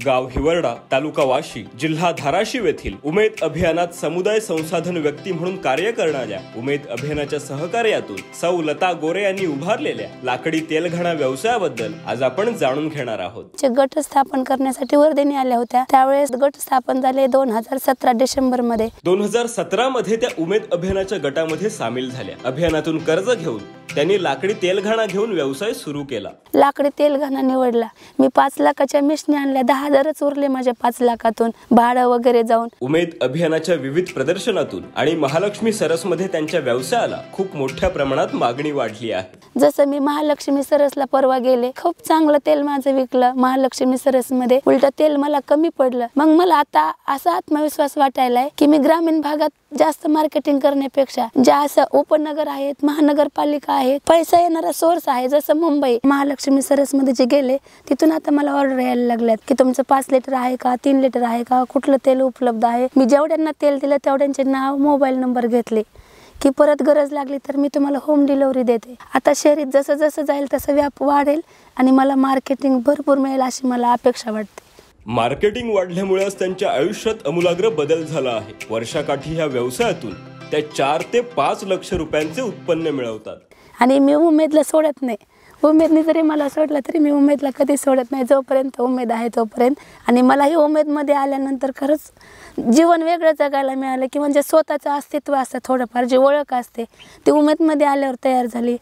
गाव हिवरडा, तालुका वाशी, जिल्हा धाराशिव येथील उमेद अभियानात समुदाय संसाधन व्यक्ती म्हणून कार्य करणाऱ्या उमेद अभियानाच्या सहकार्यातून सौ लता गोरे यांनी उभारलेल्या लाकडी तेलघाणा व्यवसायाबद्दल आज आपण जाणून घेणार आहोत। गट स्थापन करण्यासाठी वर्धेने आल्या होत्या, त्यावेळेस गट स्थापन झाले 2017 डिसेंबर मध्ये। 2017 मध्ये त्या उमेद अभियानाच्या गटामध्ये सामील झाल्या। अभियानातून कर्ज घेऊन त्यांनी लाकडी तेलघाणा घेऊन व्यवसाय सुरू केला। लाकडी तेलघाणा निवडला। मी 5 लाखाच्या मिशनी आणल्या, 10,000च उरले माझ्या 5 लाखातून भाडं वगैरे जाऊन। उमेद अभियानाच्या विविध प्रदर्शनातून आणि महालक्ष्मी सरसमध्ये त्यांच्या व्यवसायाला खूप मोठ्या प्रमाणात मागणी वाढली आहे। जसं मी महालक्ष्मी सरसला परवा गेले, खूप चांगलं तेल माझं विकलं महालक्ष्मी सरसमध्ये। उलट तेल मला कमी पडलं। मग मला आता असा आत्मविश्वास वाटायलाय की मी ग्रामीण भागात जास्त मार्केटिंग करण्यापेक्षा ज्या असं उपनगर आहेत, महानगरपालिका आहेत, पैसा येणारा सोर्स आहे, जसं मुंबई महालक्ष्मी सरसमध्ये जे गेले तिथून आता मला ऑर्डर यायला लागल्यात की तुमचं 5 लिटर आहे का, 3 लिटर आहे का, कुठलं तेल उपलब्ध आहे। मी जेवढ्यांना तेल दिलं तेवढ्यांचे नाव, मोबाईल नंबर घेतले की परत गरज लागली तर मी तुम्हाला होम डिलिव्हरी देते। आता शहरात जसं जसं जाईल तसं व्याप वाढेल आणि मला मार्केटिंग भरपूर मिळेल अशी मला अपेक्षा वाटते। मार्केटिंग वाढल्यामुळेच त्यांच्या आयुष्यात अमूलाग्र बदल झाला आहे। वर्षाकाठी ह्या व्यवसायातून त्या 4 ते 5 लक्ष रुपयांचे उत्पन्न मिळवतात। आणि मी उमेदला सोडत नाही। उमेदने जरी मला सोडलं तरी मी उमेदला कधी सोडत नाही, जोपर्यंत उमेद आहे तोपर्यंत। आणि मलाही उमेदमध्ये आल्यानंतर खरंच जीवन वेगळं जगायला मिळालं की म्हणजे स्वतःचं अस्तित्व असतं, थोडंफार जी ओळख असते ती उमेदमध्ये आल्यावर तयार झाली।